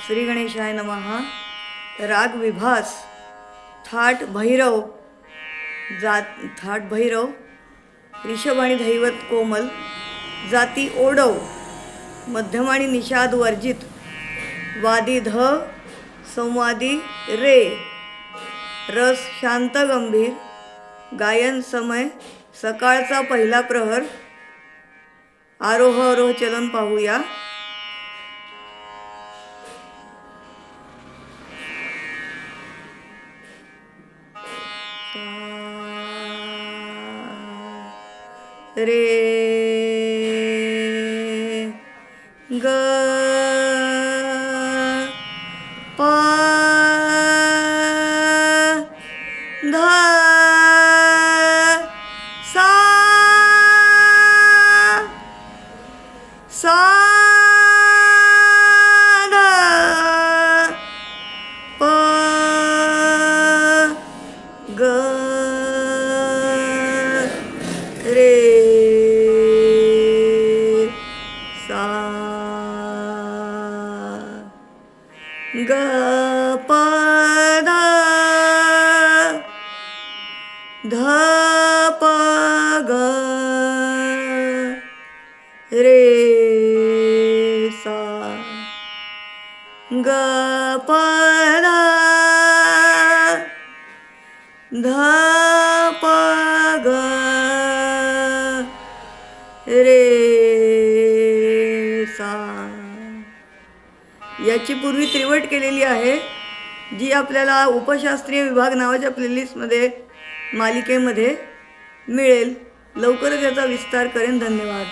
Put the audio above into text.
श्री गणेशाय नमः। राग विभास, थाट भैरव, थाट भैरव, ऋषभ आणि धैवत कोमल, जाती ओडव, मध्यम आणि निषाद वर्जित, वादी ध, संवादी रे, रस शांत गंभीर, गायन समय सकाळचा पहिला प्रहर। आरोह अवरोह चलन पाहूया। रे ग प ध सा सा ध प ग रे सा ग प ध प ग रे सा ग प ध प ग रे सा। याची पूर्वी त्रिवट केलेली आहे, जी आपल्याला उपशास्त्रीय विभाग नावाच्या प्लेलिस्टमध्ये मालिकेमध्ये मिळेल। लवकरच याचा विस्तार करेन। धन्यवाद।